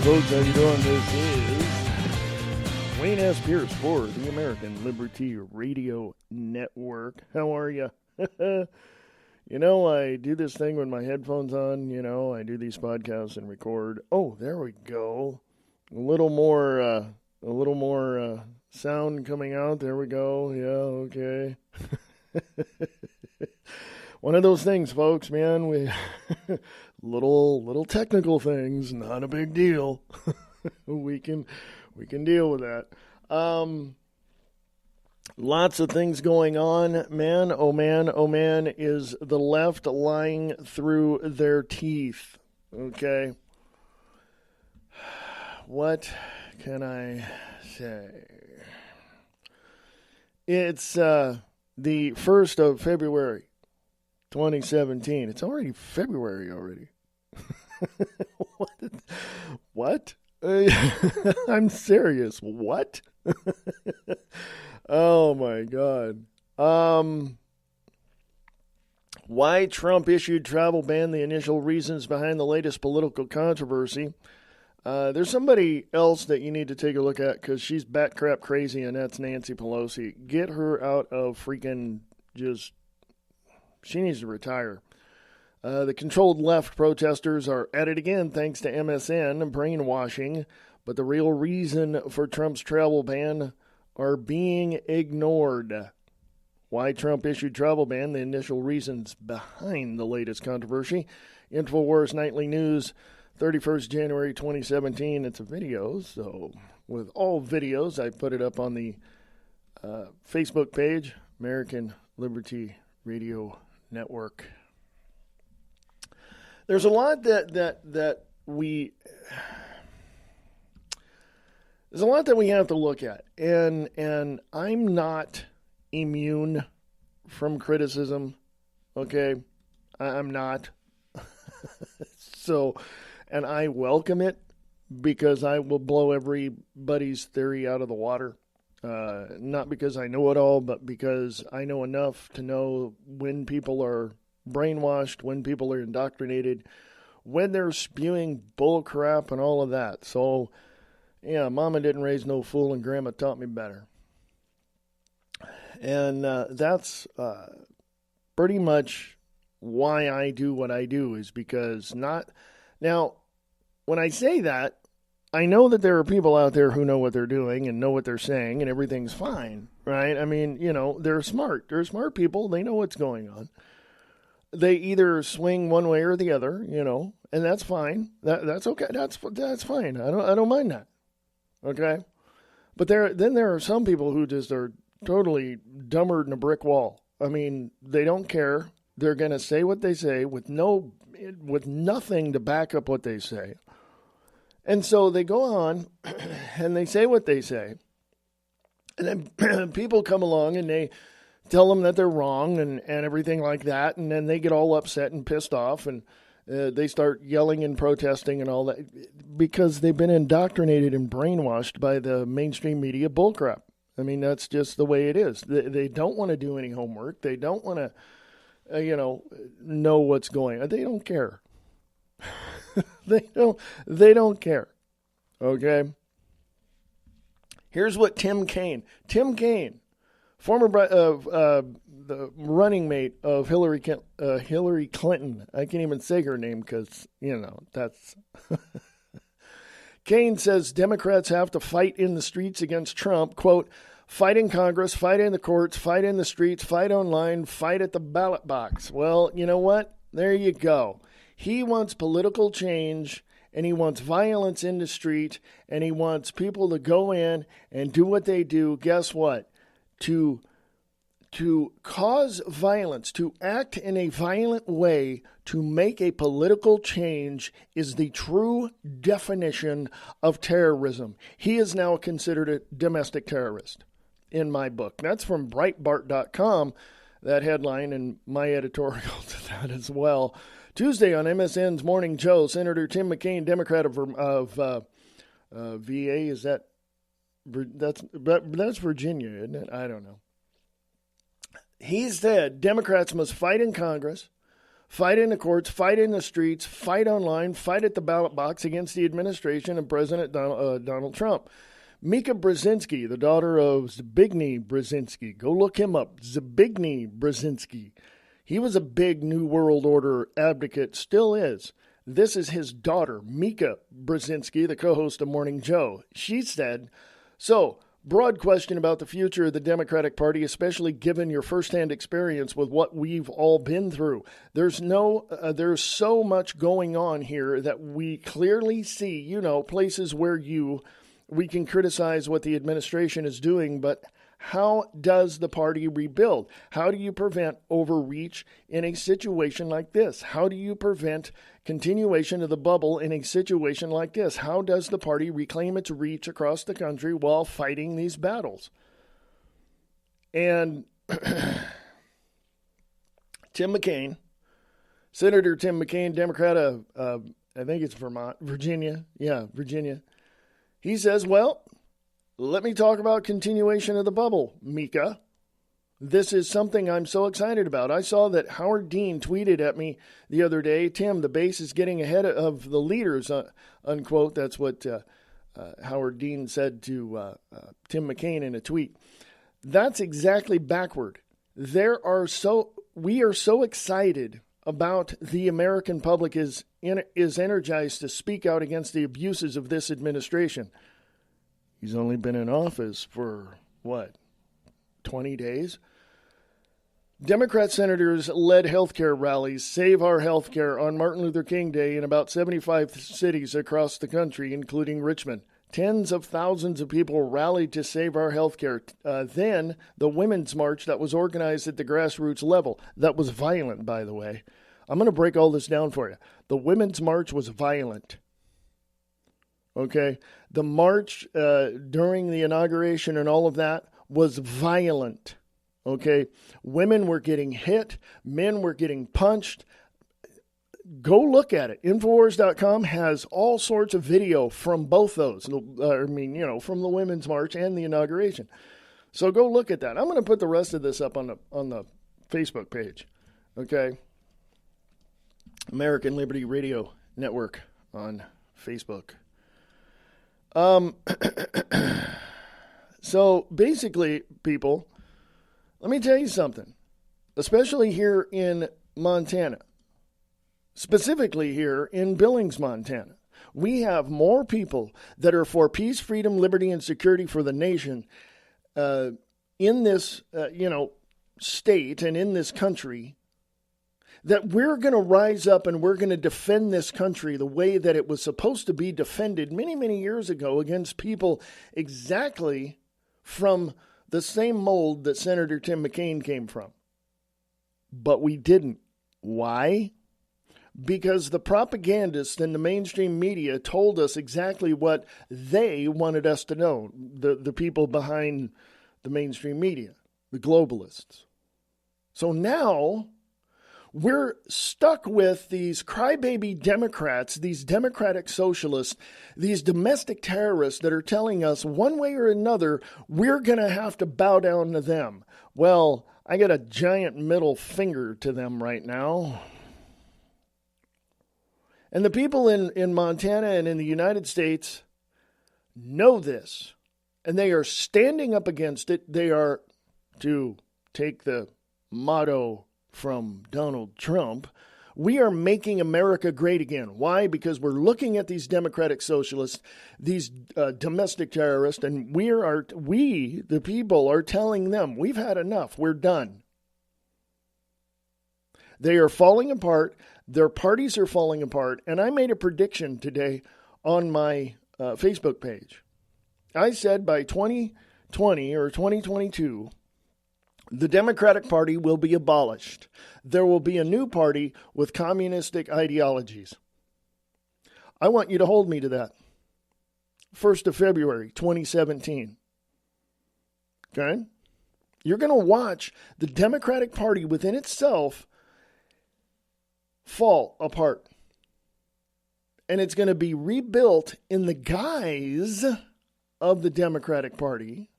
folks, how you doing? This is Wayne S. Pierce for the American Liberty Radio Network. How are you? You know, I do this thing with my headphones on. You know, I do these podcasts and record. Oh, there we go. A little more sound coming out. There we go. Yeah, okay. One of those things, folks, man. We little technical things, not a big deal. we can deal with that. Lots of things going on, man. Oh man, is the left lying through their teeth? Okay. What can I say? It's the 1st of February, 2017. It's already February already. What? I'm serious. What? Oh my God. Why Trump issued travel ban, the initial reasons behind the latest political controversy. There's somebody else that you need to take a look at because she's bat crap crazy, and that's Nancy Pelosi. Get her out of freaking she needs to retire. The controlled left protesters are at it again thanks to MSN brainwashing, but the real reason for Trump's travel ban are being ignored. Why Trump issued travel ban, the initial reasons behind the latest controversy. InfoWars Nightly News, 31st January 2017. It's a video, so with all videos, I put it up on the Facebook page, American Liberty Radio Network. There's a lot that we have to look at, and I'm not immune from criticism. Okay, I'm not. So, and I welcome it because I will blow everybody's theory out of the water. Not because I know it all, but because I know enough to know when people are brainwashed, when people are indoctrinated, when they're spewing bull crap and all of that. So, yeah, Mama didn't raise no fool and Grandma taught me better. And that's pretty much why I do what I do, is because now, when I say that, I know that there are people out there who know what they're doing and know what they're saying and everything's fine, right? I mean, you know, they're smart. They're smart people. They know what's going on. They either swing one way or the other, you know, and that's fine. That's okay. That's fine. I don't mind that. Okay, but there are some people who just are totally dumber than a brick wall. I mean, they don't care. They're gonna say what they say with nothing to back up what they say, and so they go on and they say what they say, and then people come along and they tell them that they're wrong and everything like that, and then they get all upset and pissed off, and they start yelling and protesting and all that because they've been indoctrinated and brainwashed by the mainstream media bullcrap. I mean, that's just the way it is. They don't want to do any homework. They don't want to, know what's going on. They don't care. They don't care. Okay. Here's what Tim Kaine, former the running mate of Hillary Clinton. I can't even say her name because, that's... Kaine says Democrats have to fight in the streets against Trump. Quote, fight in Congress, fight in the courts, fight in the streets, fight online, fight at the ballot box. Well, you know what? There you go. He wants political change, and he wants violence in the street, and he wants people to go in and do what they do. Guess what? To cause violence, to act in a violent way, to make a political change is the true definition of terrorism. He is now considered a domestic terrorist in my book. That's from Breitbart.com, that headline, and my editorial to that as well. Tuesday on MSN's Morning Joe, Senator Tim McCain, Democrat of VA, is that's Virginia, isn't it? I don't know. He said Democrats must fight in Congress, fight in the courts, fight in the streets, fight online, fight at the ballot box against the administration and President Donald Trump. Mika Brzezinski, the daughter of Zbigniew Brzezinski. Go look him up. Zbigniew Brzezinski. He was a big New World Order advocate, still is. This is his daughter, Mika Brzezinski, the co-host of Morning Joe. She said, so, broad question about the future of the Democratic Party, especially given your firsthand experience with what we've all been through. There's so much going on here that we clearly see, places where we can criticize what the administration is doing, but how does the party rebuild? How do you prevent overreach in a situation like this? How do you prevent continuation of the bubble in a situation like this? How does the party reclaim its reach across the country while fighting these battles? And Tim McCain, Senator Tim McCain, Democrat of, I think it's Virginia. Yeah, Virginia. He says, well, let me talk about continuation of the bubble, Mika. This is something I'm so excited about. I saw that Howard Dean tweeted at me the other day, Tim, the base is getting ahead of the leaders, unquote. That's what Howard Dean said to Tim McCain in a tweet. That's exactly backward. We are so excited about the American public is energized to speak out against the abuses of this administration. He's only been in office for, 20 days? Democrat senators led healthcare rallies, Save Our Healthcare, on Martin Luther King Day in about 75 cities across the country, including Richmond. Tens of thousands of people rallied to save our healthcare. Then, the Women's March that was organized at the grassroots level. That was violent, by the way. I'm going to break all this down for you. The Women's March was violent. Okay? The march during the inauguration and all of that was violent. Okay? Women were getting hit. Men were getting punched. Go look at it. Infowars.com has all sorts of video from both those. From the Women's March and the inauguration. So go look at that. I'm going to put the rest of this up on the Facebook page. Okay? American Liberty Radio Network on Facebook. So basically, people, let me tell you something, especially here in Montana, specifically here in Billings, Montana. We have more people that are for peace, freedom, liberty, and security for the nation in this, state and in this country, that we're going to rise up and we're going to defend this country the way that it was supposed to be defended many, many years ago against people exactly from the same mold that Senator Tim McCain came from. But we didn't. Why? Because the propagandists and the mainstream media told us exactly what they wanted us to know, the people behind the mainstream media, the globalists. So now we're stuck with these crybaby Democrats, these democratic socialists, these domestic terrorists that are telling us one way or another we're going to have to bow down to them. Well, I got a giant middle finger to them right now. And the people in Montana and in the United States know this, and they are standing up against it. They are, to take the motto from Donald Trump, we are making America great again. Why? Because we're looking at these democratic socialists, these domestic terrorists, and we, the people, are telling them, we've had enough. We're done. They are falling apart. Their parties are falling apart. And I made a prediction today on my Facebook page. I said by 2020 or 2022, the Democratic Party will be abolished. There will be a new party with communistic ideologies. I want you to hold me to that. 1st of February, 2017. Okay? You're going to watch the Democratic Party within itself fall apart. And it's going to be rebuilt in the guise of the Democratic Party.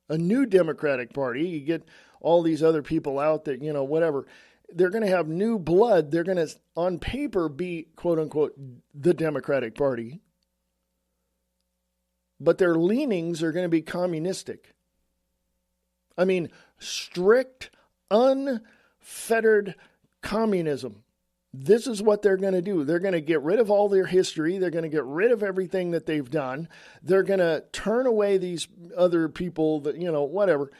A new Democratic Party. You get all these other people out that, whatever. they're going to have new blood. They're going to, on paper, be, quote unquote, the Democratic Party. But their leanings are going to be communistic. I mean, strict, unfettered communism. This is what they're going to do. They're going to get rid of all their history. They're going to get rid of everything that they've done. They're going to turn away these other people that, whatever.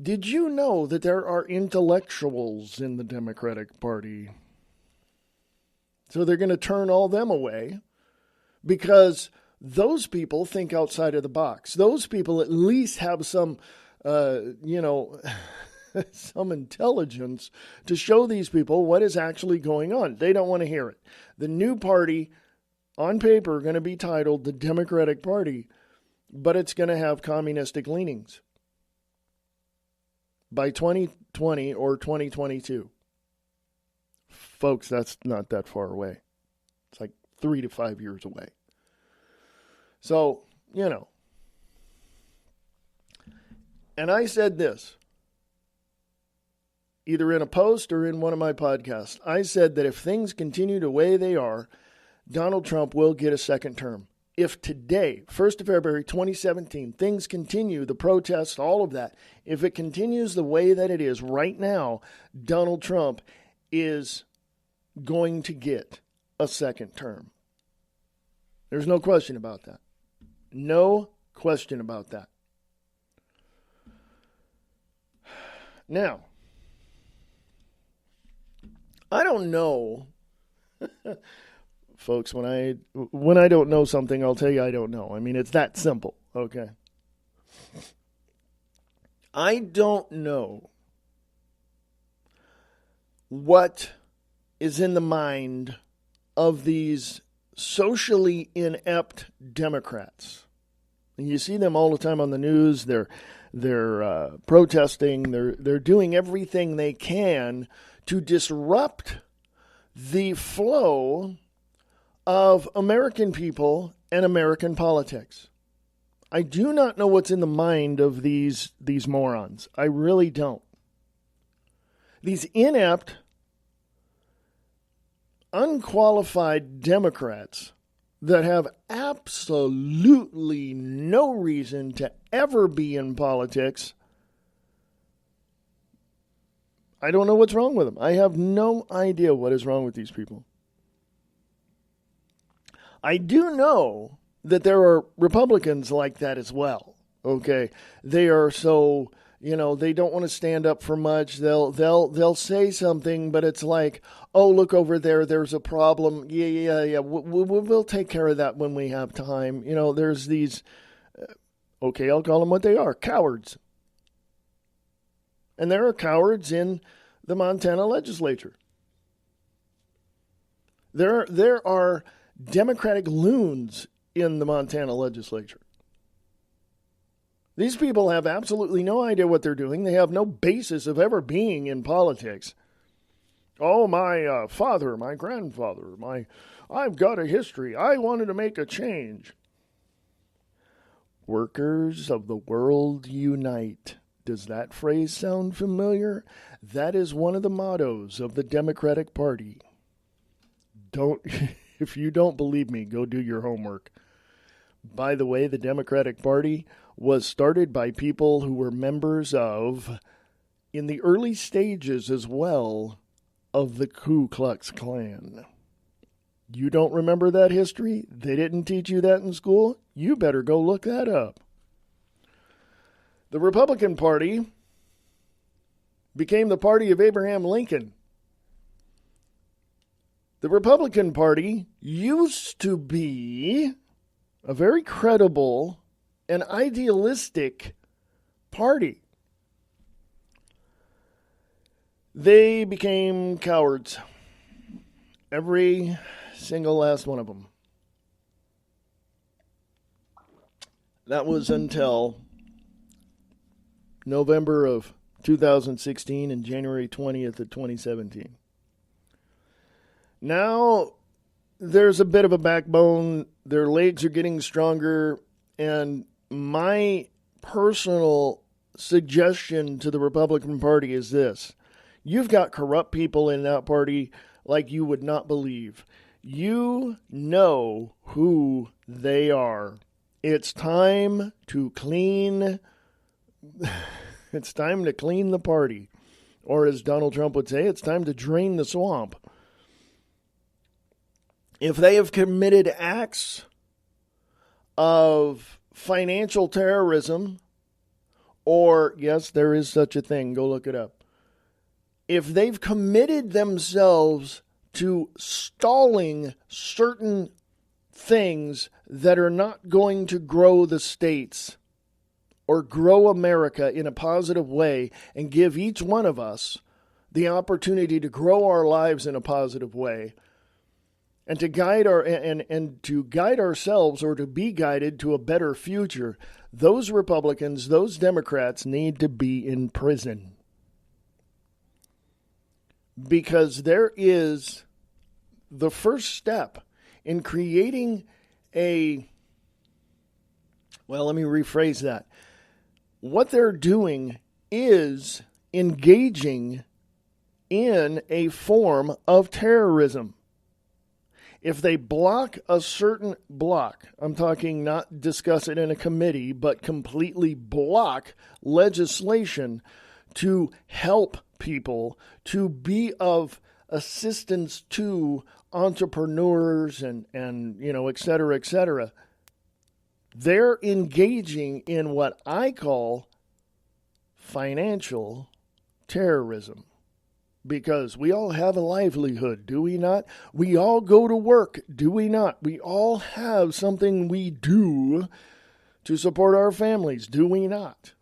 Did you know that there are intellectuals in the Democratic Party? So they're going to turn all them away because those people think outside of the box. Those people at least have some, some intelligence to show these people what is actually going on. They don't want to hear it. The new party, on paper, going to be titled the Democratic Party, but it's going to have communistic leanings by 2020 or 2022. Folks, that's not that far away. It's like 3 to 5 years away. So, and I said this, either in a post or in one of my podcasts. I said that if things continue the way they are, Donald Trump will get a second term. If today, 1st of February 2017, things continue, the protests, all of that, if it continues the way that it is right now, Donald Trump is going to get a second term. There's no question about that. No question about that. Now, I don't know, folks, when I don't know something, I'll tell you I don't know. I mean, it's that simple, okay? I don't know what is in the mind of these socially inept Democrats. And you see them all the time on the news. They're protesting. They're doing everything they can to disrupt the flow of American people and American politics. I do not know what's in the mind of these morons. I really don't. These inept, unqualified Democrats that have absolutely no reason to ever be in politics. I don't know what's wrong with them. I have no idea what is wrong with these people. I do know that there are Republicans like that as well. Okay, they are so, they don't want to stand up for much. They'll say something, but it's like, oh, look over there. There's a problem. Yeah. We'll take care of that when we have time. There's these. Okay, I'll call them what they are: cowards. And there are cowards in the Montana legislature. There are Democratic loons in the Montana legislature. These people have absolutely no idea what they're doing. They have no basis of ever being in politics. Oh, my father, my grandfather, I've got a history. I wanted to make a change. Workers of the world unite. Does that phrase sound familiar? That is one of the mottos of the Democratic Party. If you don't believe me, go do your homework. By the way, the Democratic Party was started by people who were members of, in the early stages as well, of the Ku Klux Klan. You don't remember that history? They didn't teach you that in school? You better go look that up. The Republican Party became the party of Abraham Lincoln. The Republican Party used to be a very credible and idealistic party. They became cowards. Every single last one of them. That was until November of 2016 and January 20th of 2017. Now, there's a bit of a backbone. Their legs are getting stronger. And my personal suggestion to the Republican Party is this. You've got corrupt people in that party like you would not believe. You know who they are. It's time to clean. It's time to clean the party. Or as Donald Trump would say, it's time to drain the swamp. If they have committed acts of financial terrorism, or, yes, there is such a thing, go look it up. If they've committed themselves to stalling certain things that are not going to grow the states or grow America in a positive way and give each one of us the opportunity to grow our lives in a positive way, and to guide to guide ourselves, or to be guided to a better future, those Republicans, those Democrats need to be in prison. Because there is the first step in creating let me rephrase that. What they're doing is engaging in a form of terrorism. If they block a certain block, I'm talking not discuss it in a committee, but completely block legislation to help people, to be of assistance to entrepreneurs and et cetera, they're engaging in what I call financial terrorism. Because we all have a livelihood, do we not? We all go to work, do we not? We all have something we do to support our families, do we not?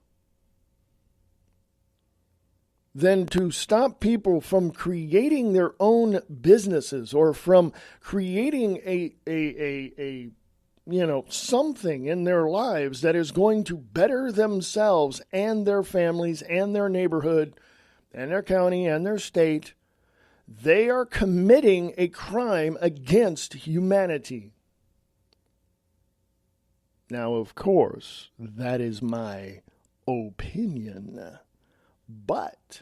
Then to stop people from creating their own businesses, or from creating something in their lives that is going to better themselves and their families and their neighborhood and their county and their state, they are committing a crime against humanity. Now, of course, that is my opinion, but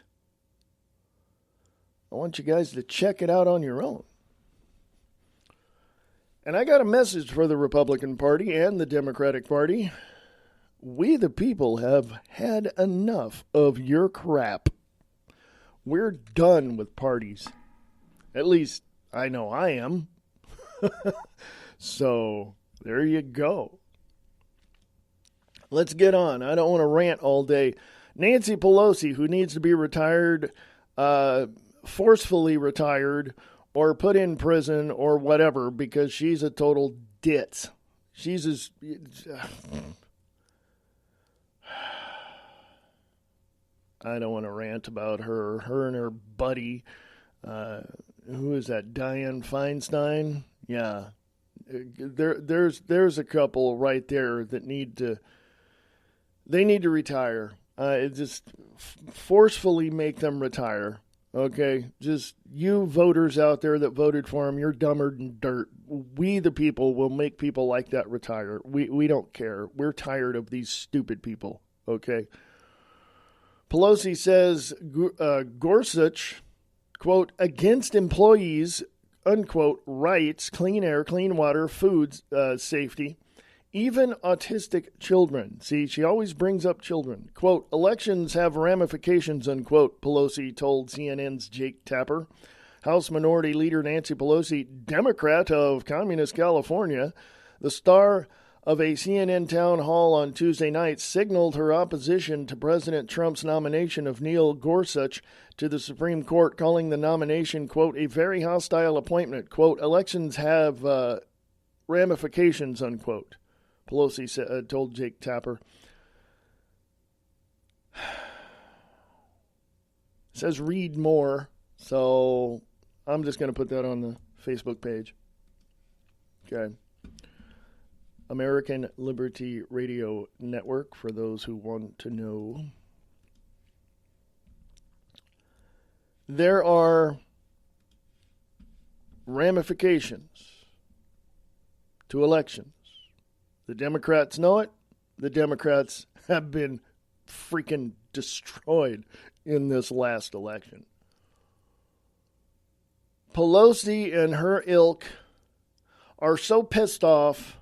I want you guys to check it out on your own. And I got a message for the Republican Party and the Democratic Party. We, the people, have had enough of your crap. We're done with parties. At least I know I am. So there you go. Let's get on. I don't want to rant all day. Nancy Pelosi, who needs to be retired, forcefully retired, or put in prison or whatever, because she's a total ditz. She's as... I don't want to rant about her. Her and her buddy, who is that, Dianne Feinstein? Yeah. There's a couple right there that need to retire. Just forcefully make them retire. Okay? Just you voters out there that voted for him, you're dumber than dirt. We, the people, will make people like that retire. We don't care. We're tired of these stupid people. Okay? Pelosi says Gorsuch, quote, against employees, unquote, rights, clean air, clean water, food safety, even autistic children. See, she always brings up children. Quote, elections have ramifications, unquote, Pelosi told CNN's Jake Tapper. House Minority Leader Nancy Pelosi, Democrat of Communist California, the star of a CNN town hall on Tuesday night, signaled her opposition to President Trump's nomination of Neil Gorsuch to the Supreme Court, calling the nomination, quote, a very hostile appointment. Quote, elections have ramifications, unquote, Pelosi told Jake Tapper. It says read more, so I'm just going to put that on the Facebook page. Okay. American Liberty Radio Network, for those who want to know. There are ramifications to elections. The Democrats know it. The Democrats have been freaking destroyed in this last election. Pelosi and her ilk are so pissed off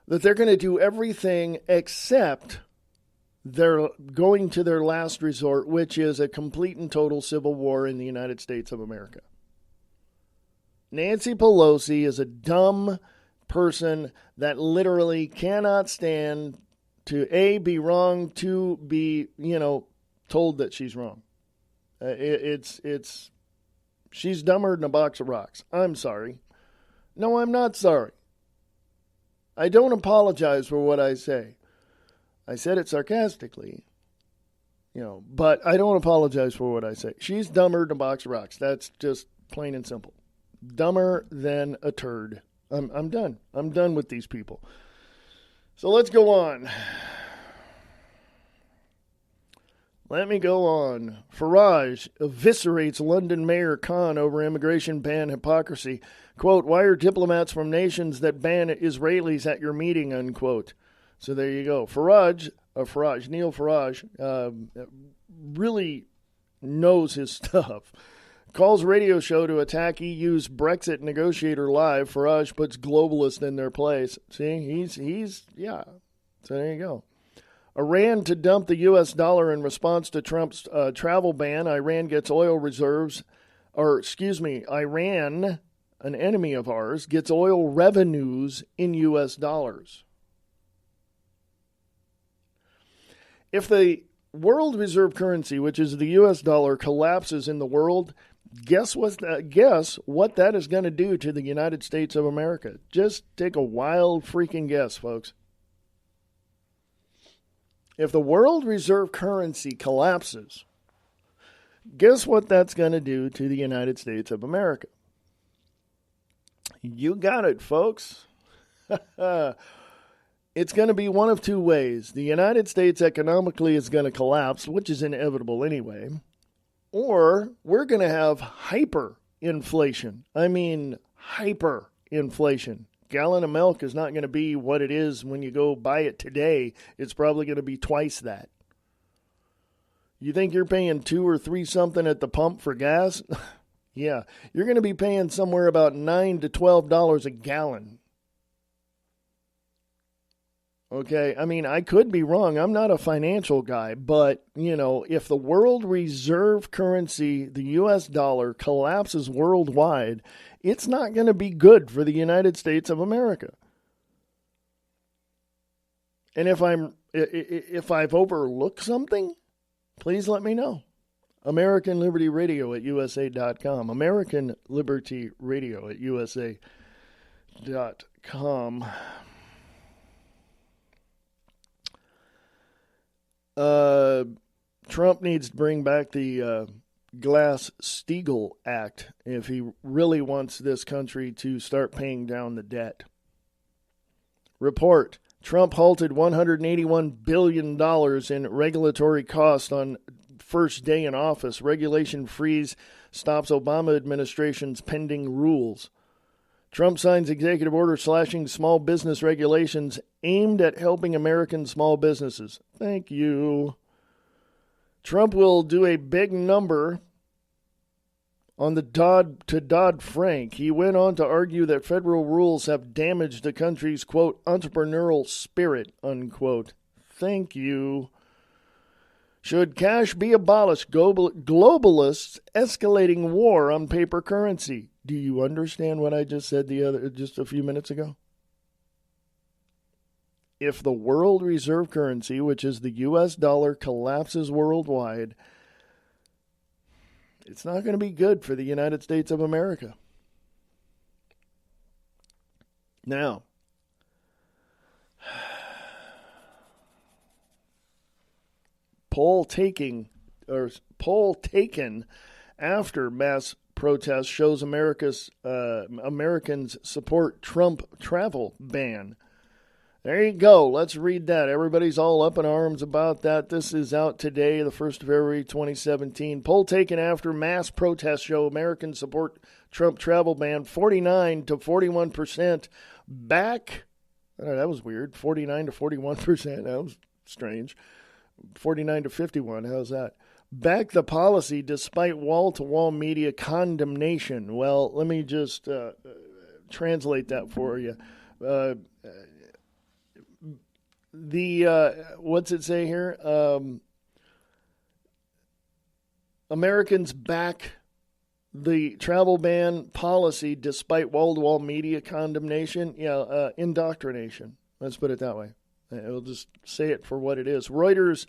that they're going to do everything except they're going to their last resort, which is a complete and total civil war in the United States of America. Nancy Pelosi is a dumb person that literally cannot stand to A, be wrong, to be, told that she's wrong. She's dumber than a box of rocks. I'm sorry. No, I'm not sorry. I don't apologize for what I say. I said it sarcastically, but I don't apologize for what I say. She's dumber than a box of rocks. That's just plain and simple. Dumber than a turd. I'm done. I'm done with these people. So let's go on. Let me go on. Farage eviscerates London Mayor Khan over immigration ban hypocrisy. Quote, why are diplomats from nations that ban Israelis at your meeting, unquote. So there you go. Neil Farage, really knows his stuff. Calls radio show to attack EU's Brexit negotiator live. Farage puts globalists in their place. See, he's So there you go. Iran to dump the U.S. dollar in response to Trump's travel ban. Iran, an enemy of ours, gets oil revenues in U.S. dollars. If the world reserve currency, which is the U.S. dollar, collapses in the world, guess what that is going to do to the United States of America? Just take a wild freaking guess, folks. If the world reserve currency collapses, guess what that's going to do to the United States of America? You got it, folks. It's going to be one of two ways. The United States economically is going to collapse, which is inevitable anyway, or we're going to have hyperinflation. I mean, hyperinflation. Gallon of milk is not going to be what it is when you go buy it today. It's probably going to be twice that. You think you're paying $2 or $3 something at the pump for gas? Yeah, you're going to be paying somewhere about $9 to $12 a gallon. Okay, I mean, I could be wrong. I'm not a financial guy, but, if the world reserve currency, the U.S. dollar, collapses worldwide, it's not going to be good for the United States of America. And if I've overlooked something, please let me know. American Liberty Radio at USA.com. American Liberty Radio at USA.com. Trump needs to bring back the Glass-Steagall Act if he really wants this country to start paying down the debt. Report: Trump halted $181 billion in regulatory costs on first day in office. Regulation freeze stops Obama administration's pending rules. Trump signs executive order slashing small business regulations aimed at helping American small businesses. Thank you. Trump will do a big number on the Dodd-Frank. He went on to argue that federal rules have damaged the country's, quote, entrepreneurial spirit, unquote. Thank you. Should cash be abolished? Globalists escalating war on paper currency. Do you understand what I just said just a few minutes ago? If the world reserve currency, which is the U.S. dollar, collapses worldwide, it's not going to be good for the United States of America. Now, poll taken after mass protest shows Americans support Trump travel ban. There you go. Let's read that. Everybody's all up in arms about that. This is out today, the 1st of February, 2017. Poll taken after mass protest show Americans support Trump travel ban. 49 to 41% back. Oh, that was weird. 49 to 41%. That was strange. 49 to 51. How's that? back the policy despite wall-to-wall media condemnation. Well, let me just translate that for you. What's it say here? Americans back the travel ban policy despite wall-to-wall media condemnation. Indoctrination. Let's put it that way. We'll just say it for what it is. Reuters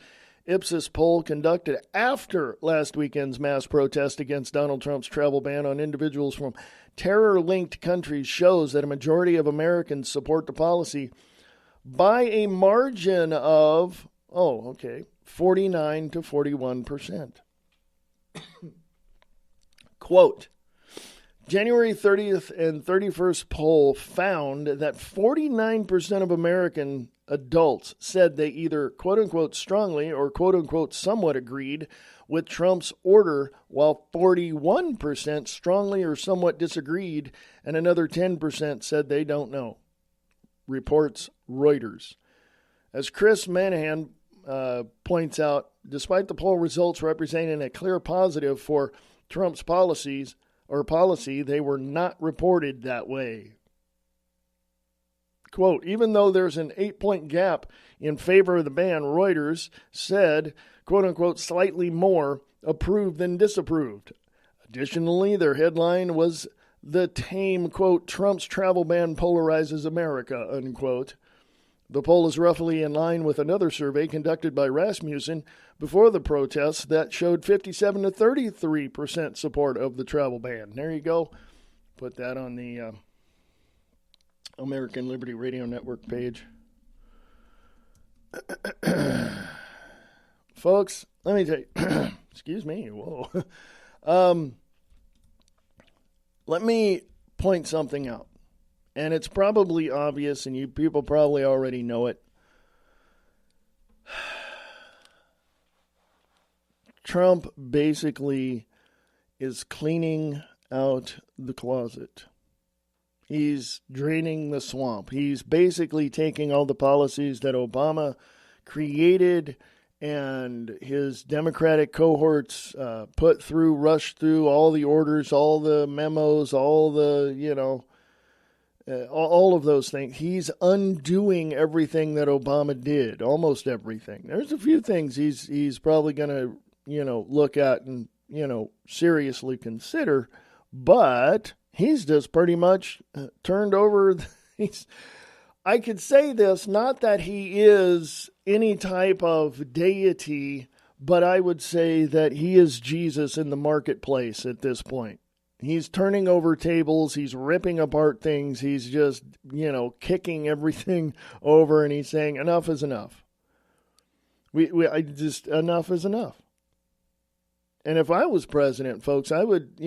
Ipsos poll conducted after last weekend's mass protest against Donald Trump's travel ban on individuals from terror-linked countries shows that a majority of Americans support the policy by a margin of, 49 to 41%. Quote, January 30th and 31st poll found that 49% of American adults said they either quote-unquote strongly or quote-unquote somewhat agreed with Trump's order, while 41% strongly or somewhat disagreed, and another 10% said they don't know, reports Reuters. As Chris Manahan points out, despite the poll results representing a clear positive for Trump's policy, they were not reported that way. Quote, even though there's an 8-point gap in favor of the ban, Reuters said, quote-unquote, slightly more approved than disapproved. Additionally, their headline was the tame, quote, Trump's travel ban polarizes America, unquote. The poll is roughly in line with another survey conducted by Rasmussen before the protests that showed 57 to 33% support of the travel ban. There you go. Put that on the American Liberty Radio Network page. Folks, let me tell you, excuse me, whoa. Let me point something out. And it's probably obvious, and you people probably already know it. Trump basically is cleaning out the closet. He's draining the swamp. He's basically taking all the policies that Obama created and his Democratic cohorts rushed through all the orders, all the memos, all the, all of those things. He's undoing everything that Obama did, almost everything. There's a few things he's probably going to, look at and, seriously consider, but he's just pretty much turned over. I could say this, not that he is any type of deity, but I would say that he is Jesus in the marketplace at this point. He's turning over tables. He's ripping apart things. He's just, kicking everything over, and he's saying enough is enough. Enough is enough. And if I was president, folks, I would,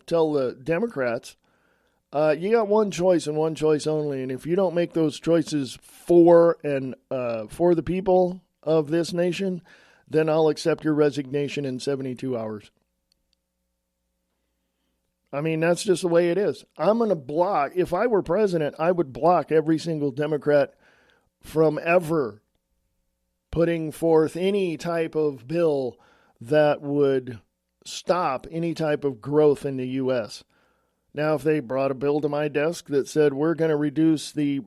tell the Democrats, you got one choice and one choice only. And if you don't make those choices for the people of this nation, then I'll accept your resignation in 72 hours. I mean, that's just the way it is. I'm going to block, if I were president, I would block every single Democrat from ever putting forth any type of bill that would stop any type of growth in the U.S. Now, if they brought a bill to my desk that said we're going to reduce the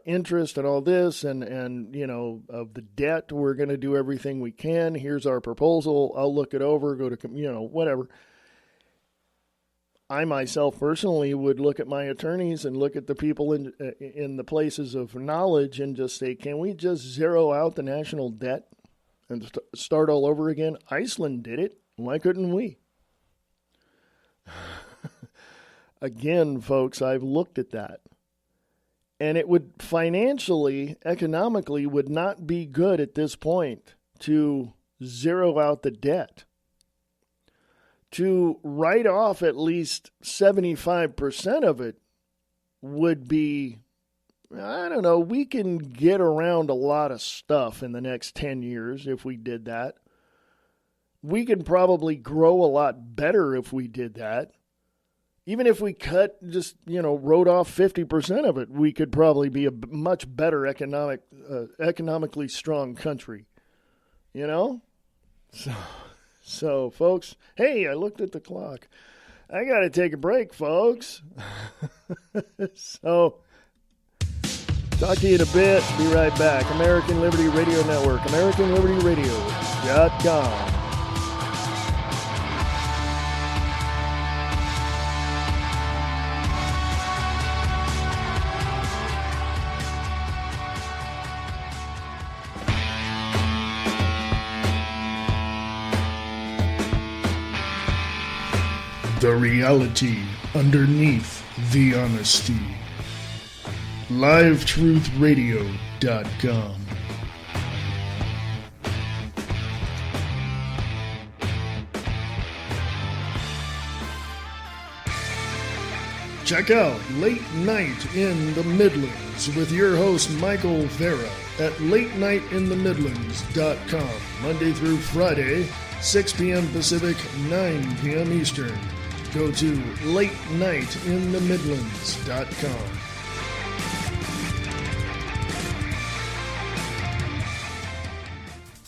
interest and all this and of the debt, we're going to do everything we can. Here's our proposal. I'll look it over, go to, whatever. I myself personally would look at my attorneys and look at the people in the places of knowledge and just say, can we just zero out the national debt and start all over again? Iceland did it. Why couldn't we? Again, folks, I've looked at that. And it would financially, economically, would not be good at this point to zero out the debt. To write off at least 75% of it would be, I don't know, we can get around a lot of stuff in the next 10 years if we did that. We could probably grow a lot better if we did that. Even if we wrote off 50% of it, we could probably be a much better economically strong country. So, folks, hey, I looked at the clock. I got to take a break, folks. So, talk to you in a bit. Be right back. American Liberty Radio Network, AmericanLibertyRadio.com. The reality underneath the honesty. LiveTruthRadio.com. Check out Late Night in the Midlands with your host Michael Vera at LateNightInTheMidlands.com, Monday through Friday, 6 p.m. Pacific, 9 p.m. Eastern. Go to LateNightInTheMidlands.com.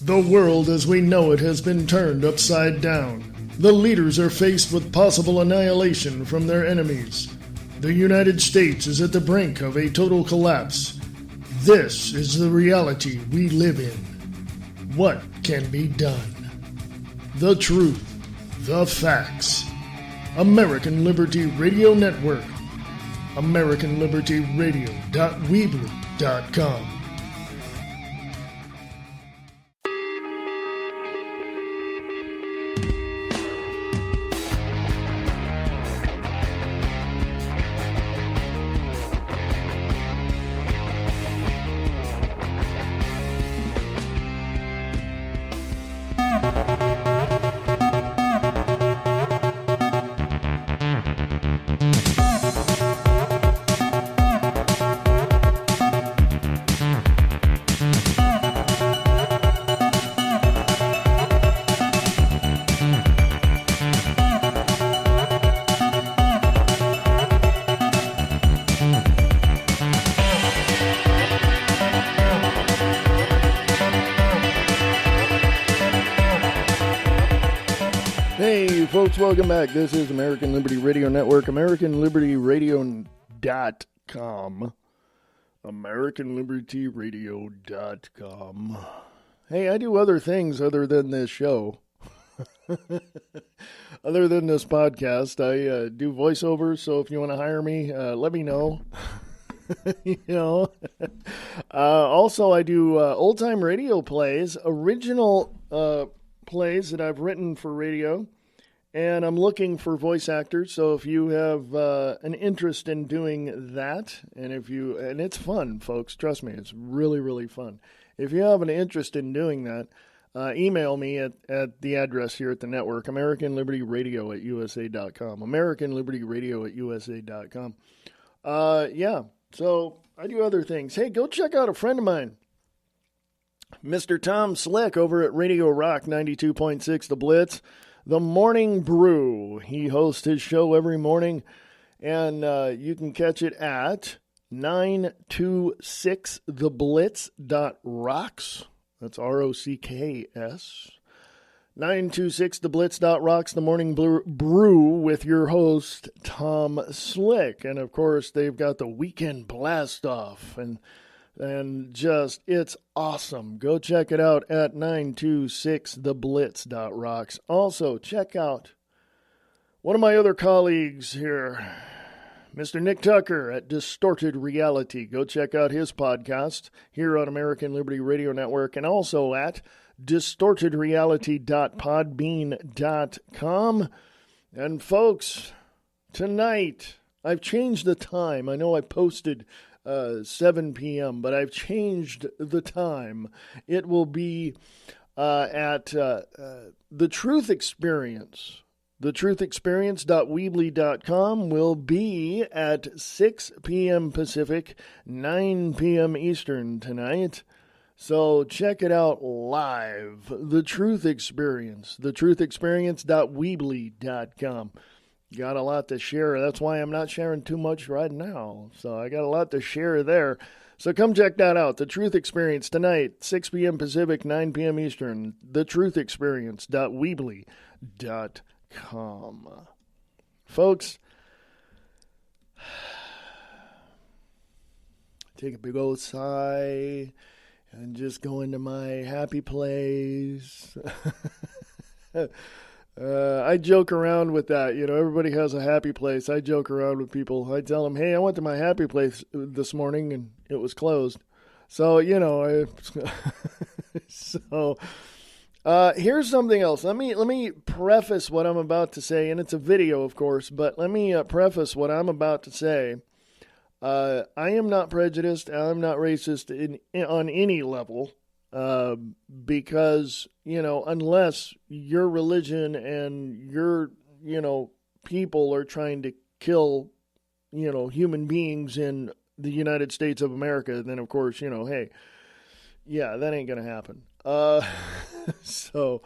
The world as we know it has been turned upside down. The leaders are faced with possible annihilation from their enemies. The United States is at the brink of a total collapse. This is the reality we live in. What can be done? The truth, the facts. American Liberty Radio Network. AmericanLibertyRadio.weebly.com. Hey, folks, welcome back. This is American Liberty Radio Network, AmericanLibertyRadio.com. AmericanLibertyRadio.com. Hey, I do other things other than this show. Other than this podcast, I do voiceovers, so if you want to hire me, let me know. Also, I do old-time radio plays, original plays that I've written for radio, and I'm looking for voice actors. So if you have an interest in doing that, and it's fun, folks, trust me, it's really, really fun. If you have an interest in doing that, email me at the address here at the network, AmericanLibertyRadio@USA.com, AmericanLibertyRadio@USA.com. So I do other things. Hey, go check out a friend of mine, Mr. Tom Slick over at Radio Rock 92.6 The Blitz, The Morning Brew. He hosts his show every morning, and you can catch it at 926theblitz.rocks. That's ROCKS. 926theblitz.rocks, The Morning Brew with your host, Tom Slick. And, of course, they've got the Weekend Blast Off, and just, it's awesome. Go check it out at 926theblitz.rocks. Also, check out one of my other colleagues here, Mr. Nick Tucker at Distorted Reality. Go check out his podcast here on American Liberty Radio Network, and also at distortedreality.podbean.com. And folks, tonight, I've changed the time. I know I posted 7 p.m., but I've changed the time. It will be at The Truth Experience. TheTruthExperience.weebly.com will be at 6 p.m. Pacific, 9 p.m. Eastern tonight. So check it out live. The Truth Experience. TheTruthExperience.weebly.com. got a lot to share. That's why I'm not sharing too much right now. So I got a lot to share there. So come check that out. The Truth Experience tonight, 6 p.m. Pacific, 9 p.m. Eastern. thetruthexperience.weebly.com. Folks, take a big old sigh and just go into my happy place. I joke around with that. You know, everybody has a happy place. I joke around with people. I tell them, hey, I went to my happy place this morning and it was closed. So, you know, here's something else. Let me preface what I'm about to say, and it's a video, of course, but let me preface what I'm about to say. I am not prejudiced. I'm not racist on any level. Because, you know, unless your religion and your, you know, people are trying to kill, you know, human beings in the United States of America, then of course, you know, hey, yeah, that ain't going to happen. So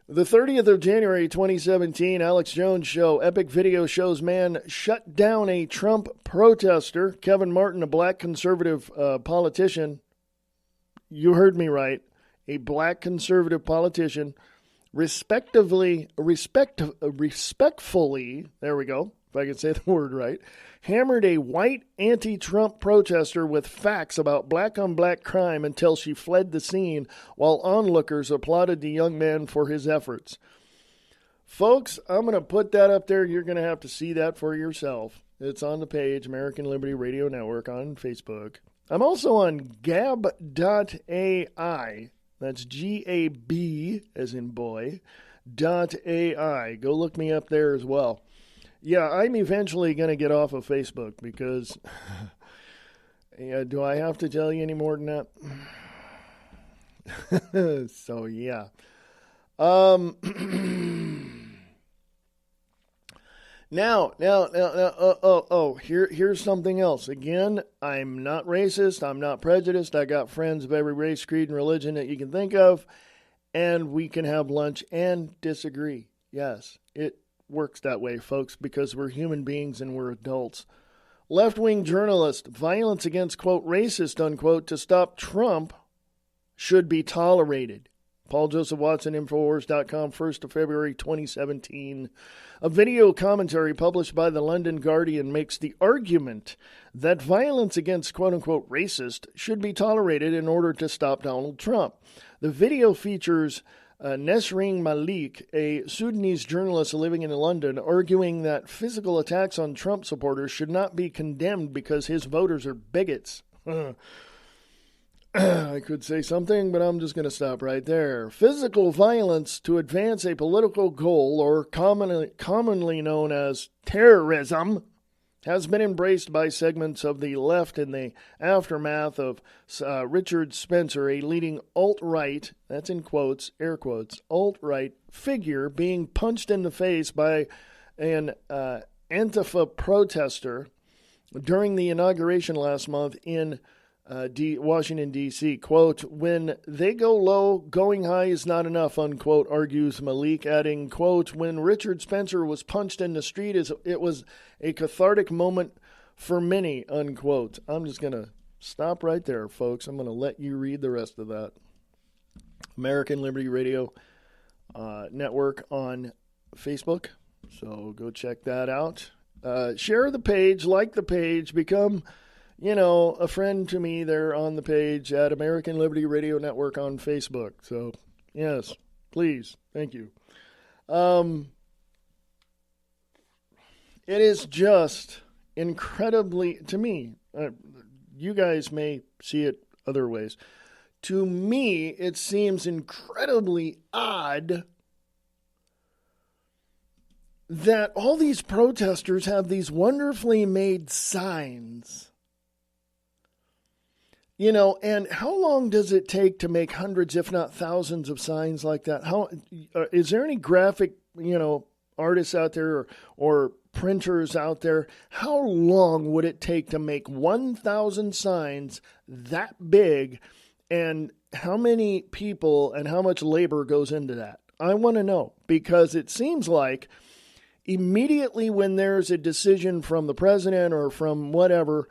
the 30th of January, 2017, Alex Jones show, epic video shows man shut down a Trump protester. Kevin Martin, a black conservative politician. You heard me right. A black conservative politician respectfully, there we go, if I can say the word right, hammered a white anti-Trump protester with facts about black-on-black crime until she fled the scene while onlookers applauded the young man for his efforts. Folks, I'm going to put that up there. You're going to have to see that for yourself. It's on the page, American Liberty Radio Network on Facebook. I'm also on gab.ai. That's G-A-B, as in boy, .ai. Go look me up there as well. Yeah, I'm eventually going to get off of Facebook because, yeah, do I have to tell you any more than that? So, yeah. Here's something else. Again, I'm not racist. I'm not prejudiced. I got friends of every race, creed, and religion that you can think of, and we can have lunch and disagree. Yes, it works that way, folks, because we're human beings and we're adults. Left-wing journalist, violence against, quote, racist, unquote, to stop Trump should be tolerated. Paul Joseph Watson, Infowars.com, 1st of February, 2017. A video commentary published by the London Guardian makes the argument that violence against quote-unquote racist should be tolerated in order to stop Donald Trump. The video features Nesreen Malik, a Sudanese journalist living in London, arguing that physical attacks on Trump supporters should not be condemned because his voters are bigots. I could say something, but I'm just going to stop right there. Physical violence to advance a political goal, or commonly known as terrorism, has been embraced by segments of the left in the aftermath of Richard Spencer, a leading alt-right, that's in quotes, air quotes, alt-right figure being punched in the face by an Antifa protester during the inauguration last month in Washington, D.C. Quote, when they go low, going high is not enough, unquote, argues Malik, adding, quote, when Richard Spencer was punched in the street, it was a cathartic moment for many, unquote. I'm just going to stop right there, folks. I'm going to let you read the rest of that. American Liberty Radio Network on Facebook. So go check that out. Share the page, like the page, become a friend to me there on the page at American Liberty Radio Network on Facebook. So, yes, please. Thank you. It is just incredibly, to me, you guys may see it other ways. To me, it seems incredibly odd that all these protesters have these wonderfully made signs. And how long does it take to make hundreds, if not thousands, of signs like that? How is there any graphic, artists out there or printers out there? How long would it take to make 1,000 signs that big? And how many people and how much labor goes into that? I want to know, because it seems like immediately when there's a decision from the president or from whatever,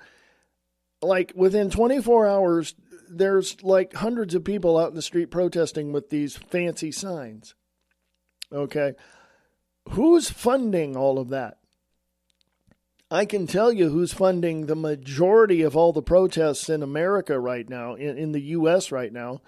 like within 24 hours, there's like hundreds of people out in the street protesting with these fancy signs. Okay. Who's funding all of that? I can tell you who's funding the majority of all the protests in America right now, in the U.S. right now,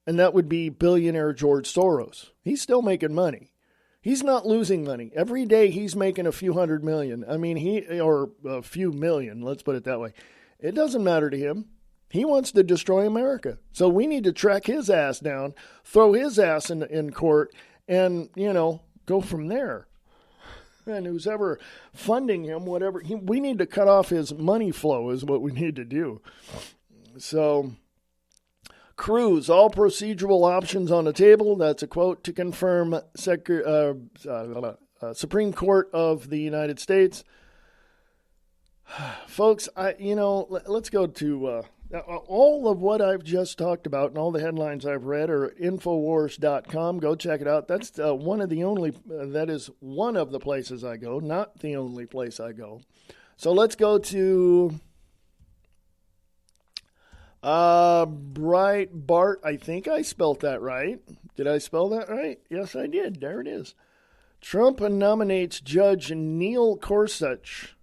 and that would be billionaire George Soros. He's still making money. He's not losing money. Every day he's making a few $100 million. I mean, or a few million, let's put it that way. It doesn't matter to him. He wants to destroy America. So we need to track his ass down, throw his ass in court, and, go from there. And who's ever funding him, whatever, we need to cut off his money flow is what we need to do. So, Cruz, all procedural options on the table. That's a quote to confirm Supreme Court of the United States. Folks, let's go to all of what I've just talked about and all the headlines I've read are Infowars.com. Go check it out. That's one of the places I go, not the only place I go. So let's go to Breitbart. I think I spelt that right. Did I spell that right? Yes, I did. There it is. Trump nominates Judge Neil Gorsuch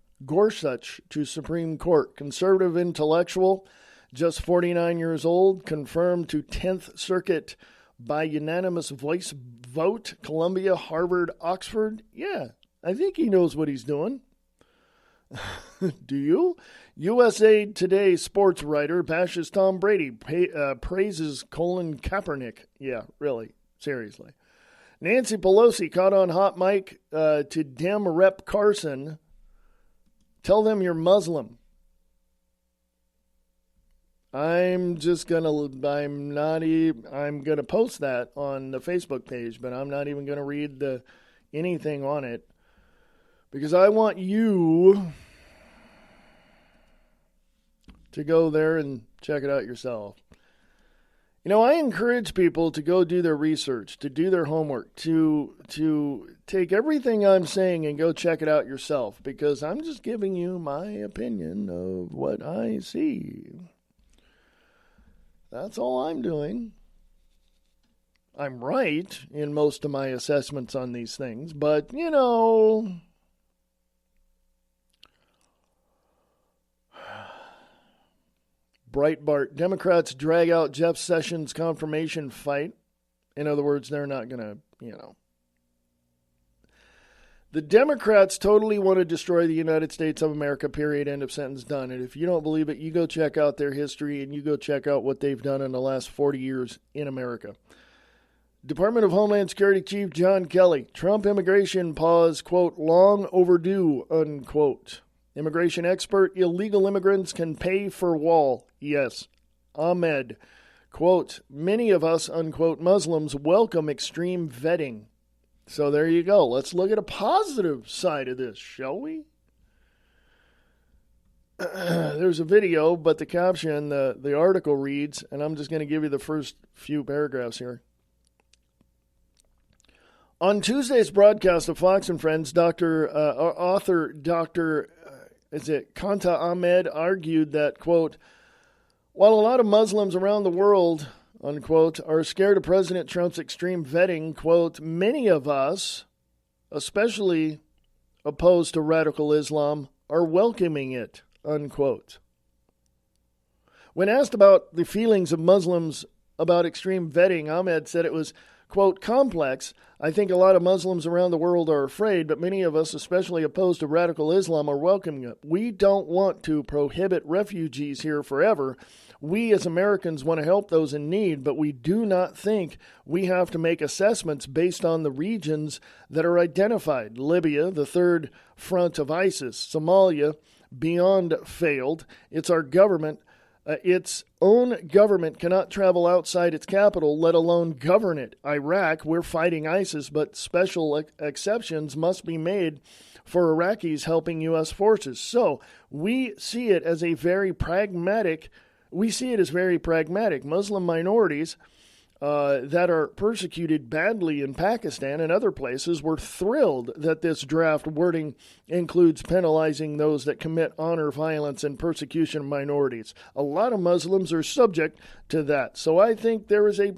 to Supreme Court. Conservative intellectual, just 49 years old, confirmed to 10th Circuit by unanimous voice vote. Columbia, Harvard, Oxford. Yeah, I think he knows what he's doing. Do you? USA Today sports writer bashes Tom Brady, praises Colin Kaepernick. Yeah, really, seriously. Nancy Pelosi caught on hot mic to Dem Rep Carson. Tell them you're Muslim. I'm gonna post that on the Facebook page, but I'm not even gonna read anything on it because I want you to go there and check it out yourself. I encourage people to go do their research, to do their homework, to take everything I'm saying and go check it out yourself, because I'm just giving you my opinion of what I see. That's all I'm doing. I'm right in most of my assessments on these things, but, Breitbart, Democrats drag out Jeff Sessions' confirmation fight. In other words, they're not going to, The Democrats totally want to destroy the United States of America, period, end of sentence, done. And if you don't believe it, you go check out their history and you go check out what they've done in the last 40 years in America. Department of Homeland Security Chief John Kelly, Trump immigration pause, quote, long overdue, unquote. Immigration expert, illegal immigrants can pay for wall. Yes. Ahmed, quote, many of us, unquote, Muslims welcome extreme vetting. So there you go. Let's look at a positive side of this, shall we? There's a video, but the caption, the article reads, and I'm just going to give you the first few paragraphs here. On Tuesday's broadcast of Fox and Friends, author Dr. Kanta Ahmed argued that, quote, while a lot of Muslims around the world, unquote, are scared of President Trump's extreme vetting, quote, many of us, especially opposed to radical Islam, are welcoming it, unquote. When asked about the feelings of Muslims about extreme vetting, Ahmed said it was, quote, complex. I think a lot of Muslims around the world are afraid, but many of us, especially opposed to radical Islam, are welcoming it. We don't want to prohibit refugees here forever. We as Americans want to help those in need, but we do not think we have to make assessments based on the regions that are identified. Libya, the third front of ISIS. Somalia, beyond failed. It's our government. Its own government cannot travel outside its capital, let alone govern it. Iraq, we're fighting ISIS, but special exceptions must be made for Iraqis helping U.S. forces. So we see it as very pragmatic. Muslim minorities that are persecuted badly in Pakistan and other places were thrilled that this draft wording includes penalizing those that commit honor violence and persecution of minorities. A lot of Muslims are subject to that. So I think there is a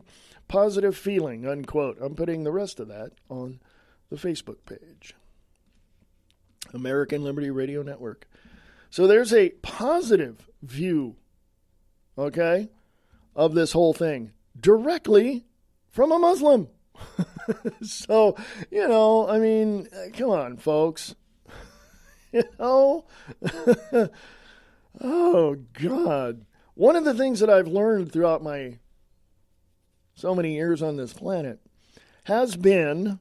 positive feeling, unquote. I'm putting the rest of that on the Facebook page. American Liberty Radio Network. So there's a positive view, okay, of this whole thing directly from a Muslim. So, I mean, come on, folks. Oh, God. One of the things that I've learned throughout my so many years on this planet has been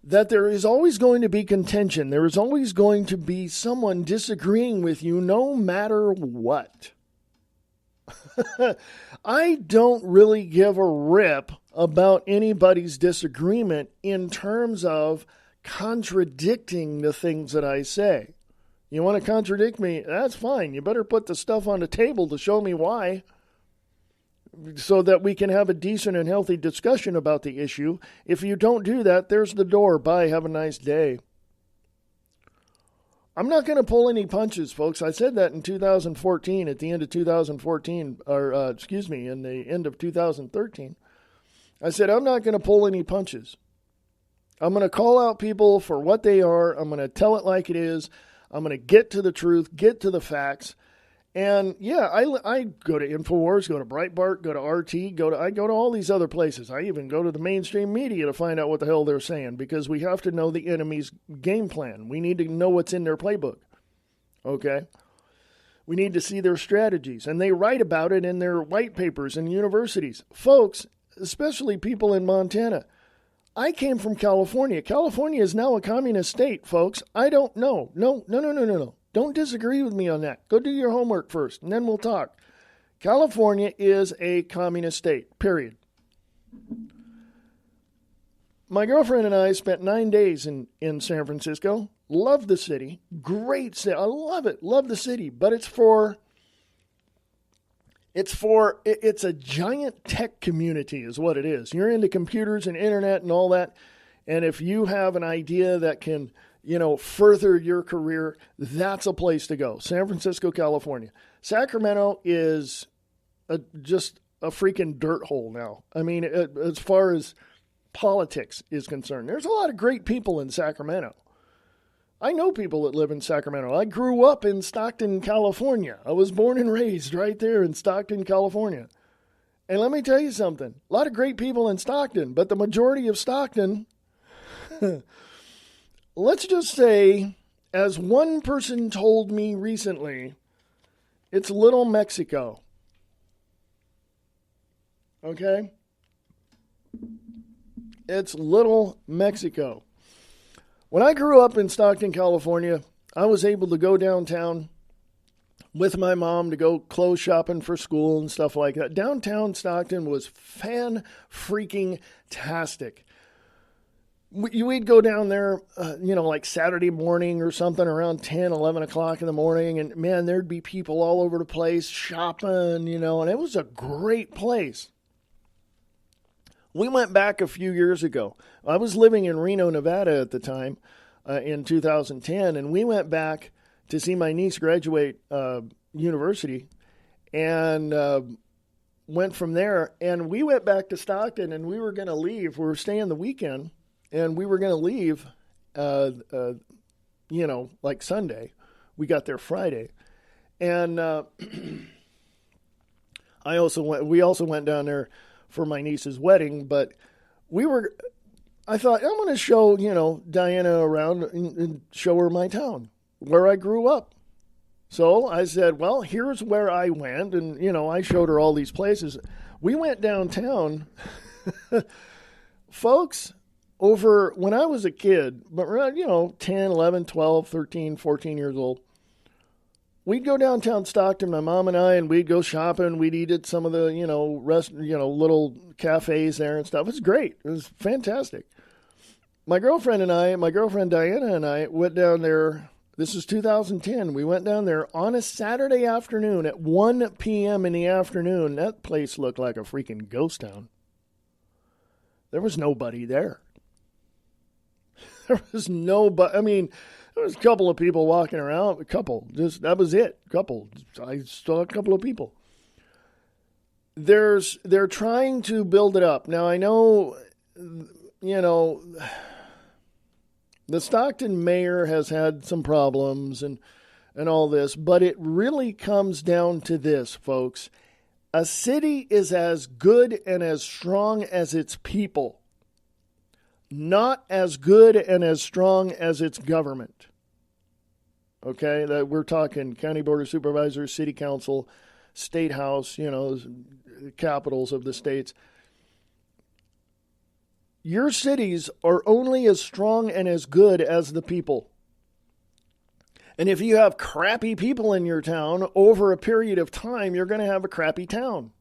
that there is always going to be contention. There is always going to be someone disagreeing with you no matter what. I don't really give a rip about anybody's disagreement in terms of contradicting the things that I say. You want to contradict me? That's fine. You better put the stuff on the table to show me why, so that we can have a decent and healthy discussion about the issue. If you don't do that, there's the door. Bye. Have a nice day. I'm not going to pull any punches, folks. I said that in 2014, at the end of 2014, in the end of 2013. I said, I'm not going to pull any punches. I'm going to call out people for what they are. I'm going to tell it like it is. I'm going to get to the truth, get to the facts. And yeah, I go to InfoWars, go to Breitbart, go to RT, I go to all these other places. I even go to the mainstream media to find out what the hell they're saying, because we have to know the enemy's game plan. We need to know what's in their playbook. Okay? We need to see their strategies, and they write about it in their white papers in universities. Folks, especially people in Montana. I came from California. California is now a communist state, folks. I don't know. No. Don't disagree with me on that. Go do your homework first, and then we'll talk. California is a communist state, period. My girlfriend and I spent 9 days in San Francisco. Love the city. Great city. I love it. Love the city. But it's a giant tech community is what it is. You're into computers and internet and all that. And if you have an idea that can further your career, that's a place to go. San Francisco, California. Sacramento is just a freaking dirt hole now. I mean, as far as politics is concerned, there's a lot of great people in Sacramento. I know people that live in Sacramento. I grew up in Stockton, California. I was born and raised right there in Stockton, California. And let me tell you something. A lot of great people in Stockton, but the majority of Stockton... Let's just say, as one person told me recently, it's Little Mexico. Okay? It's Little Mexico. When I grew up in Stockton, California, I was able to go downtown with my mom to go clothes shopping for school and stuff like that. Downtown Stockton was fan-freaking-tastic. We'd go down there, like Saturday morning or something around 10, 11 o'clock in the morning. And, man, there'd be people all over the place shopping, and it was a great place. We went back a few years ago. I was living in Reno, Nevada at the time in 2010, and we went back to see my niece graduate university and went from there. And we went back to Stockton, and we were going to leave. We were staying the weekend. And we were going to leave, like Sunday. We got there Friday. And we also went down there for my niece's wedding. But I thought, I'm going to show, Diana around and show her my town, where I grew up. So I said, well, here's where I went. And, I showed her all these places. We went downtown. Folks... Over when I was a kid, but around, 10, 11, 12, 13, 14 years old, we'd go downtown Stockton, my mom and I, and we'd go shopping. We'd eat at some of the, little cafes there and stuff. It was great. It was fantastic. My girlfriend Diana and I went down there This is 2010. We went down there on a Saturday afternoon at 1 p.m. in the afternoon. That place looked like a freaking ghost town. There was nobody there. There was nobody. I mean, there was a couple of people walking around. A couple. Just that was it. Couple. I saw a couple of people. They're trying to build it up. Now, I know, the Stockton mayor has had some problems and all this, but it really comes down to this, folks. A city is as good and as strong as its people, not as good and as strong as its government. Okay, that we're talking county board of supervisors, city council, state house, capitals of the states. Your cities are only as strong and as good as the people. And if you have crappy people in your town, over a period of time, you're going to have a crappy town.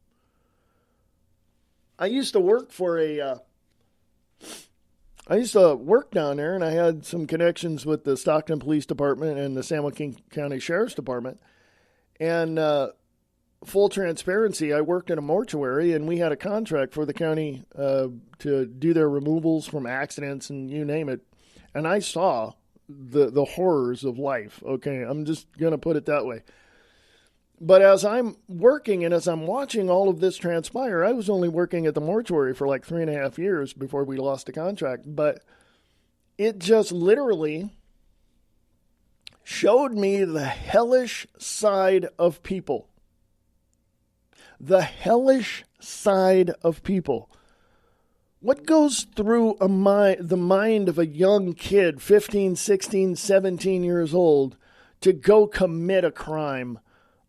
I used to work down there, and I had some connections with the Stockton Police Department and the San Joaquin County Sheriff's Department. And full transparency, I worked in a mortuary, and we had a contract for the county to do their removals from accidents and you name it. And I saw the horrors of life. Okay, I'm just going to put it that way. But as I'm working and as I'm watching all of this transpire, I was only working at the mortuary for like 3.5 years before we lost the contract. But it just literally showed me the hellish side of people. The hellish side of people. What goes through the mind of a young kid, 15, 16, 17 years old, to go commit a crime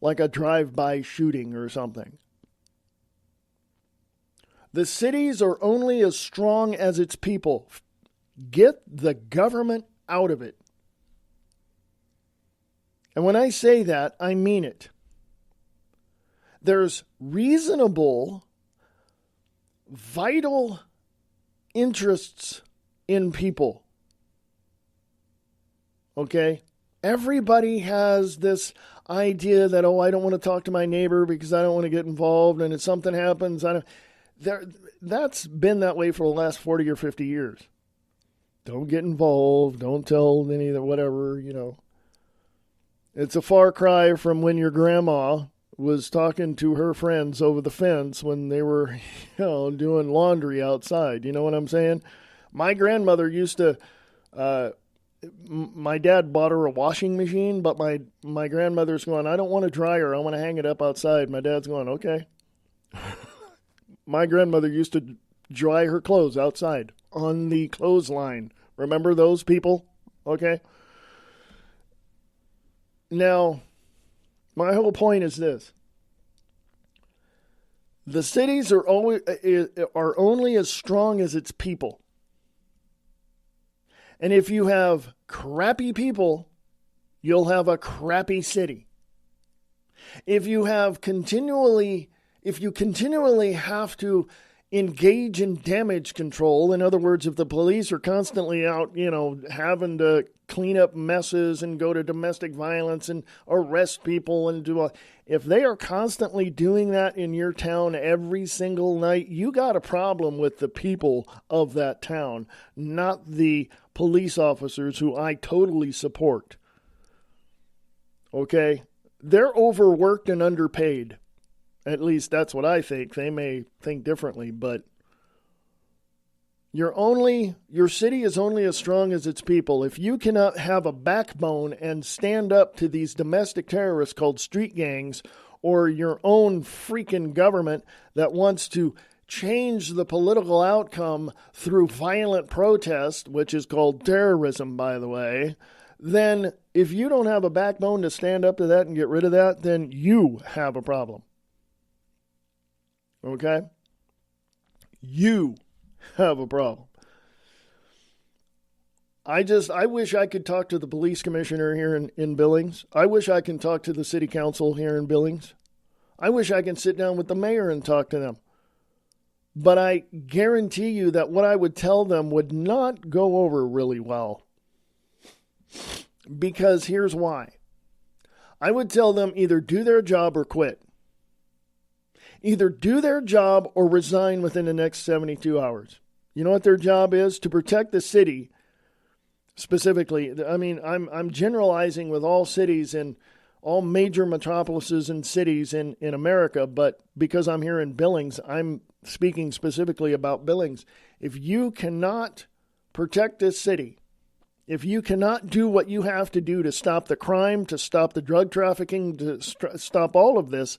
like a drive-by shooting or something? The cities are only as strong as its people. Get the government out of it. And when I say that, I mean it. There's reasonable, vital interests in people. Okay? Everybody has this idea that, I don't want to talk to my neighbor because I don't want to get involved, and if something happens, that's been that way for the last 40 or 50 years. Don't get involved. Don't tell any of the whatever, It's a far cry from when your grandma was talking to her friends over the fence when they were, doing laundry outside. You know what I'm saying? My grandmother used to, my dad bought her a washing machine, but my grandmother's going, I don't want a dryer. I want to hang it up outside. My dad's going, okay. My grandmother used to dry her clothes outside on the clothesline. Remember those people? Okay. Now, my whole point is this. The cities are only as strong as its people. And if you have crappy people, you'll have a crappy city. If you continually have to engage in damage control, in other words, if the police are constantly out, having to clean up messes and go to domestic violence and arrest people and if they are constantly doing that in your town every single night, you got a problem with the people of that town, not the police officers who I totally support. Okay? They're overworked and underpaid. At least that's what I think. They may think differently, but your city is only as strong as its people. If you cannot have a backbone and stand up to these domestic terrorists called street gangs, or your own freaking government that wants to change the political outcome through violent protest, which is called terrorism, by the way, then if you don't have a backbone to stand up to that and get rid of that, then you have a problem. Okay? You have a problem. I wish I could talk to the police commissioner here in Billings. I wish I can talk to the city council here in Billings. I wish I can sit down with the mayor and talk to them. But I guarantee you that what I would tell them would not go over really well. Because here's why. I would tell them either do their job or quit. Either do their job or resign within the next 72 hours. You know what their job is? To protect the city specifically. I mean, I'm generalizing with all cities and all major metropolises and cities in America, but because I'm here in Billings, I'm speaking specifically about Billings. If you cannot protect this city, if you cannot do what you have to do to stop the crime, to stop the drug trafficking, to stop all of this,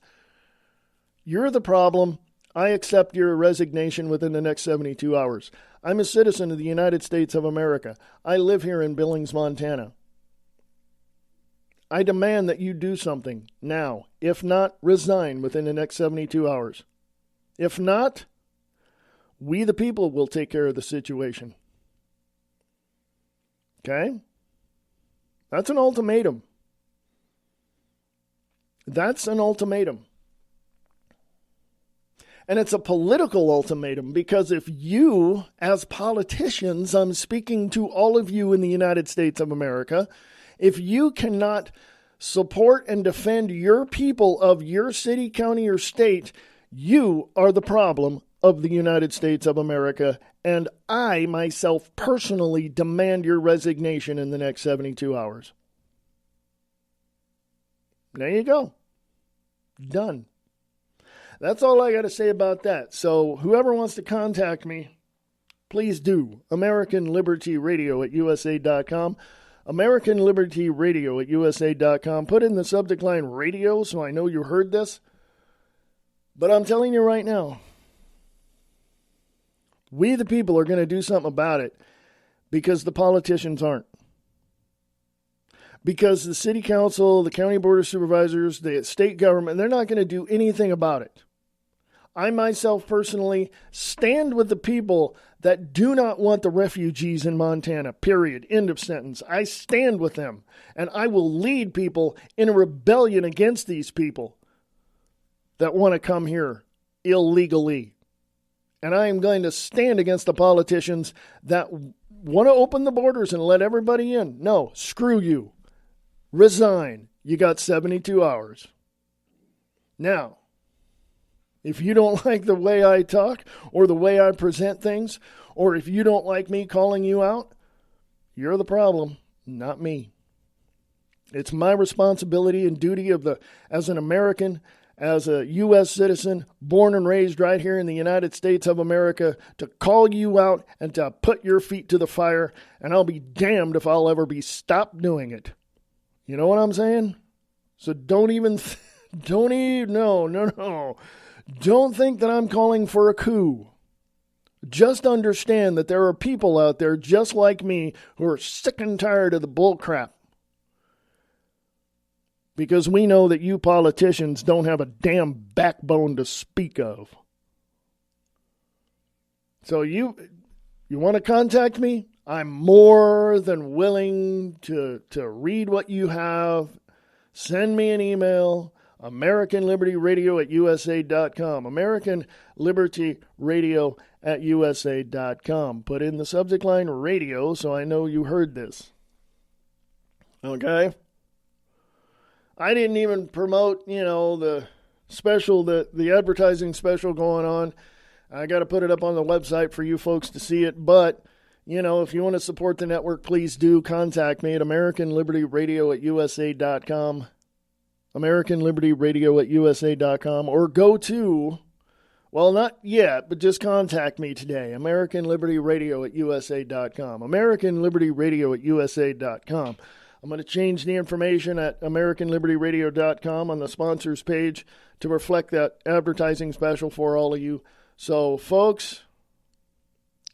you're the problem. I accept your resignation within the next 72 hours. I'm a citizen of the United States of America. I live here in Billings, Montana. I demand that you do something now. If not, resign within the next 72 hours. If not, we the people will take care of the situation. Okay? That's an ultimatum. That's an ultimatum. And it's a political ultimatum because if you, as politicians, I'm speaking to all of you in the United States of America, if you cannot support and defend your people of your city, county, or state, you are the problem of the United States of America. And I, myself, personally demand your resignation in the next 72 hours. There you go. Done. That's all I got to say about that. So whoever wants to contact me, please do. American Liberty Radio at USA.com. American Liberty Radio at USA.com. Put in the subject line radio so I know you heard this. But I'm telling you right now, we the people are going to do something about it because the politicians aren't. Because the city council, the county board of supervisors, the state government, they're not going to do anything about it. I myself personally stand with the people that do not want the refugees in Montana, period. End of sentence. I stand with them, and I will lead people in a rebellion against these people that want to come here illegally. And I am going to stand against the politicians that want to open the borders and let everybody in. No, screw you. Resign. You got 72 hours. Now, if you don't like the way I talk or the way I present things, or if you don't like me calling you out, you're the problem, not me. It's my responsibility and duty as an American, as a U.S. citizen, born and raised right here in the United States of America, to call you out and to put your feet to the fire, and I'll be damned if I'll ever be stopped doing it. You know what I'm saying? So don't think that I'm calling for a coup. Just understand that there are people out there just like me who are sick and tired of the bull crap. Because we know that you politicians don't have a damn backbone to speak of. So you want to contact me? I'm more than willing to read what you have. Send me an email. American Liberty Radio at USA.com. American Liberty Radio at USA.com. Put in the subject line radio so I know you heard this. Okay? I didn't even promote, the special, the advertising special going on. I got to put it up on the website for you folks to see it. But, if you want to support the network, please do contact me at American Liberty Radio at USA.com. American Liberty Radio at USA.com, or go to, well, not yet, but just contact me today, American Liberty Radio at USA.com, American Liberty Radio at USA.com. I'm going to change the information at AmericanLibertyRadio.com on the sponsors page to reflect that advertising special for all of you. So, folks,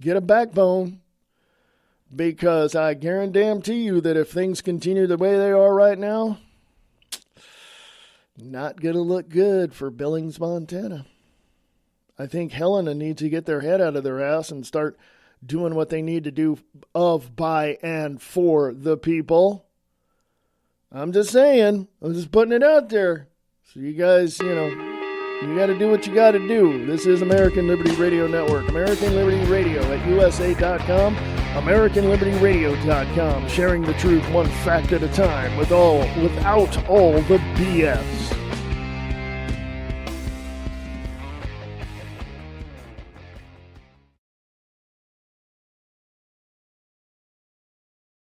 get a backbone, because I guarantee you that if things continue the way they are right now, not going to look good for Billings, Montana. I think Helena needs to get their head out of their ass and start doing what they need to do of, by, and for the people. I'm just saying. I'm just putting it out there. So you guys, you got to do what you got to do. This is American Liberty Radio Network. American Liberty Radio at USA.com. AmericanLibertyRadio.com, sharing the truth one fact at a time without all the BS.